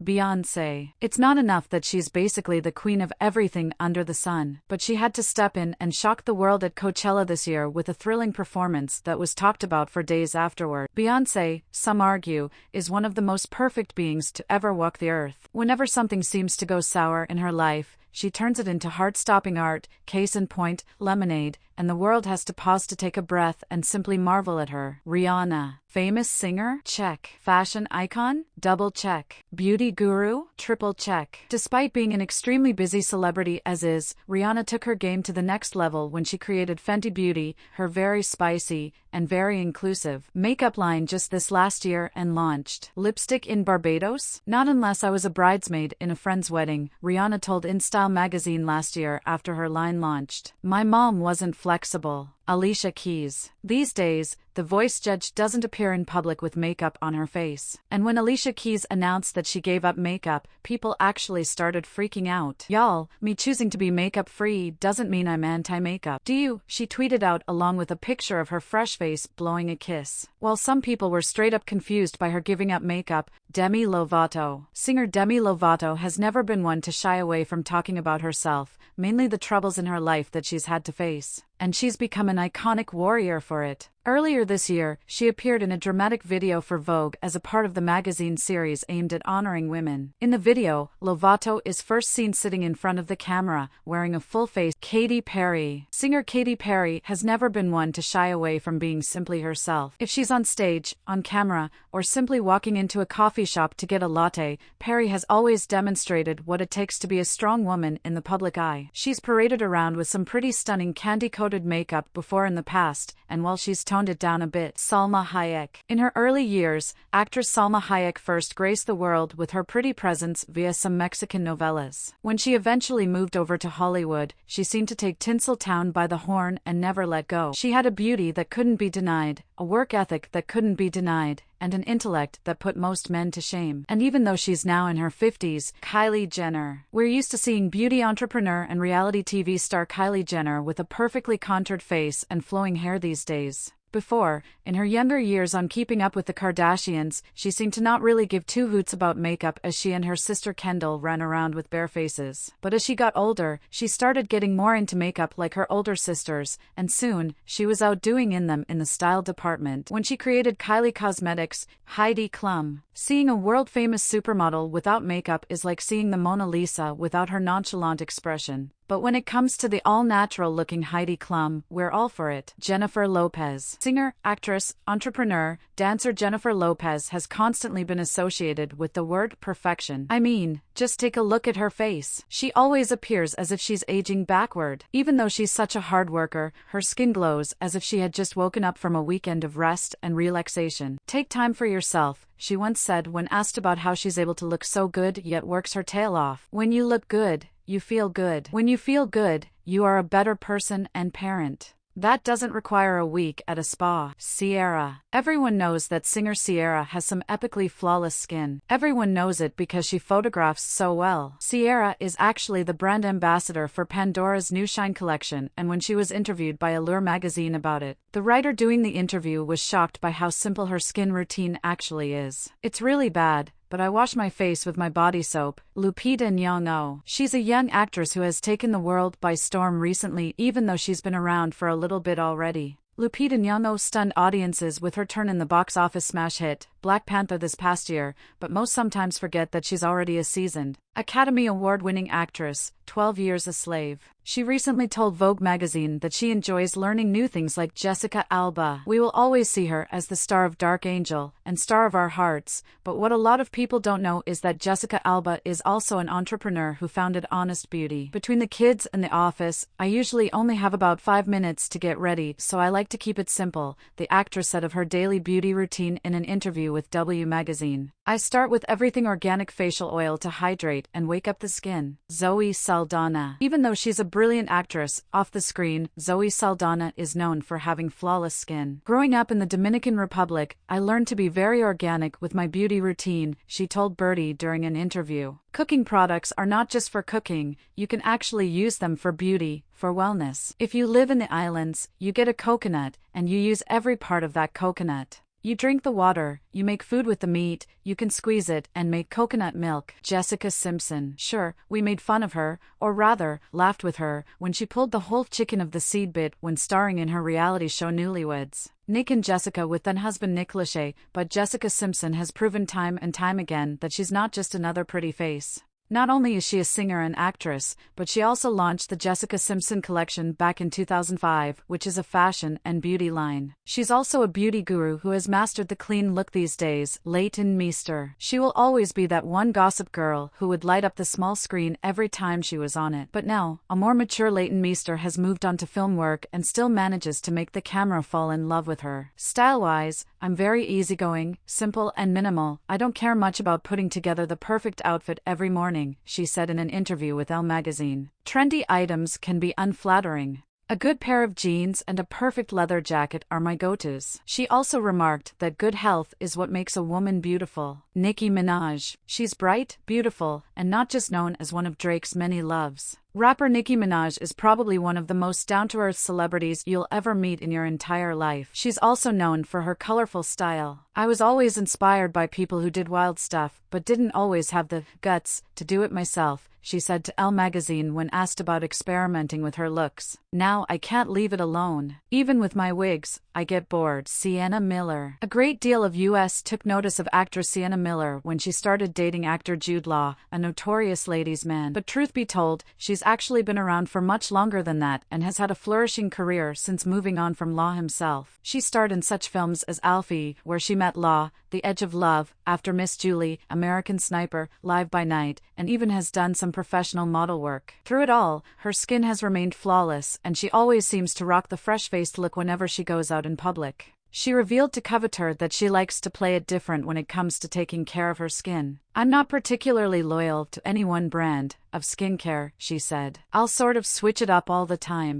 Beyoncé. It's not enough that she's basically the queen of everything under the sun, but she had to step in and shock the world at Coachella this year with a thrilling performance that was talked about for days afterward. Beyoncé, some argue, is one of the most perfect beings to ever walk the earth. Whenever something seems to go sour in her life, she turns it into heart-stopping art, case in point, Lemonade, and the world has to pause to take a breath and simply marvel at her. Rihanna. Famous singer? Check. Fashion icon? Double check. Beauty guru? Triple check. Despite being an extremely busy celebrity as is, Rihanna took her game to the next level when she created Fenty Beauty, her very spicy and very inclusive makeup line just this last year, and launched lipstick in Barbados? Not unless I was a bridesmaid in a friend's wedding, Rihanna told InStyle magazine last year after her line launched. My mom wasn't flexible. Alicia Keys. These days, the voice judge doesn't appear in public with makeup on her face. And when Alicia Keys announced that she gave up makeup, people actually started freaking out. Y'all, me choosing to be makeup-free doesn't mean I'm anti-makeup. Do you? She tweeted out along with a picture of her fresh face blowing a kiss. While some people were straight up confused by her giving up makeup, Demi Lovato. Singer Demi Lovato has never been one to shy away from talking about herself, mainly the troubles in her life that she's had to face. And she's become an iconic warrior for it. Earlier this year, she appeared in a dramatic video for Vogue as a part of the magazine series aimed at honoring women. In the video, Lovato is first seen sitting in front of the camera, wearing a full face. Katy Perry. Singer Katy Perry has never been one to shy away from being simply herself. If she's on stage, on camera, or simply walking into a coffee shop to get a latte, Perry has always demonstrated what it takes to be a strong woman in the public eye. She's paraded around with some pretty stunning candy-coated makeup before in the past, and while she's toned it down a bit. Salma Hayek. In her early years, actress Salma Hayek first graced the world with her pretty presence via some Mexican novellas. When she eventually moved over to Hollywood, she seemed to take Tinseltown by the horn and never let go. She had a beauty that couldn't be denied, a work ethic that couldn't be denied, and an intellect that put most men to shame. And even though she's now in her 50s, Kylie Jenner. We're used to seeing beauty entrepreneur and reality TV star Kylie Jenner with a perfectly contoured face and flowing hair these days. Before, in her younger years on Keeping Up with the Kardashians, she seemed to not really give two hoots about makeup as she and her sister Kendall ran around with bare faces. But as she got older, she started getting more into makeup like her older sisters, and soon, she was outdoing them in the style department. When she created Kylie Cosmetics, Heidi Klum. Seeing a world-famous supermodel without makeup is like seeing the Mona Lisa without her nonchalant expression. But when it comes to the all-natural looking Heidi Klum, we're all for it. Jennifer Lopez. Singer, actress, entrepreneur, dancer Jennifer Lopez has constantly been associated with the word perfection. I mean, just take a look at her face. She always appears as if she's aging backward. Even though she's such a hard worker, her skin glows as if she had just woken up from a weekend of rest and relaxation. Take time for yourself, she once said when asked about how she's able to look so good yet works her tail off. When you look good, you feel good. When you feel good, you are a better person and parent. That doesn't require a week at a spa. Ciara. Everyone knows that singer Ciara has some epically flawless skin. Everyone knows it because she photographs so well. Ciara is actually the brand ambassador for Pandora's new Shine collection, and when she was interviewed by Allure magazine about it, the writer doing the interview was shocked by how simple her skin routine actually is. It's really bad, but I wash my face with my body soap. Lupita Nyong'o. She's a young actress who has taken the world by storm recently, even though she's been around for a little bit already. Lupita Nyong'o stunned audiences with her turn in the box office smash hit, Black Panther, this past year, but most sometimes forget that she's already a seasoned Academy Award-winning actress, 12 years a slave. She recently told Vogue magazine that she enjoys learning new things like Jessica Alba. We will always see her as the star of Dark Angel and star of our hearts, but what a lot of people don't know is that Jessica Alba is also an entrepreneur who founded Honest Beauty. Between the kids and the office, I usually only have about 5 minutes to get ready, so I like to keep it simple, the actress said of her daily beauty routine in an interview with W magazine. I start with everything organic facial oil to hydrate and wake up the skin. Zoe Saldana. Even though she's a brilliant actress, off the screen, Zoe Saldana is known for having flawless skin. Growing up in the Dominican Republic, I learned to be very organic with my beauty routine, she told Birdie during an interview. Cooking products are not just for cooking, you can actually use them for beauty, for wellness. If you live in the islands, you get a coconut, and you use every part of that coconut. You drink the water, you make food with the meat, you can squeeze it and make coconut milk. Jessica Simpson. Sure, we made fun of her, or rather, laughed with her, when she pulled the whole chicken of the seed bit when starring in her reality show Newlyweds. Nick and Jessica with then-husband Nick Lachey, but Jessica Simpson has proven time and time again that she's not just another pretty face. Not only is she a singer and actress, but she also launched the Jessica Simpson collection back in 2005, which is a fashion and beauty line. She's also a beauty guru who has mastered the clean look these days. Leighton Meester. She will always be that one gossip girl who would light up the small screen every time she was on it. But now, a more mature Leighton Meester has moved on to film work and still manages to make the camera fall in love with her. Style-wise, I'm very easygoing, simple and minimal. I don't care much about putting together the perfect outfit every morning, she said in an interview with Elle magazine. Trendy items can be unflattering. A good pair of jeans and a perfect leather jacket are my go-tos. She also remarked that good health is what makes a woman beautiful. Nicki Minaj. She's bright, beautiful, and not just known as one of Drake's many loves. Rapper Nicki Minaj is probably one of the most down-to-earth celebrities you'll ever meet in your entire life. She's also known for her colorful style. I was always inspired by people who did wild stuff, but didn't always have the guts to do it myself, she said to Elle magazine when asked about experimenting with her looks. Now I can't leave it alone. Even with my wigs, I get bored. Sienna Miller. A great deal of U.S. took notice of actress Sienna Miller when she started dating actor Jude Law, a notorious ladies' man. But truth be told, she's actually been around for much longer than that and has had a flourishing career since moving on from Law himself. She starred in such films as Alfie, where she met Law, The Edge of Love, After Miss Julie, American Sniper, Live by Night, and even has done some professional model work. Through it all, her skin has remained flawless, and she always seems to rock the fresh-faced look whenever she goes out in public. She revealed to Coveteur that she likes to play it different when it comes to taking care of her skin. I'm not particularly loyal to any one brand of skincare, she said. I'll sort of switch it up all the time.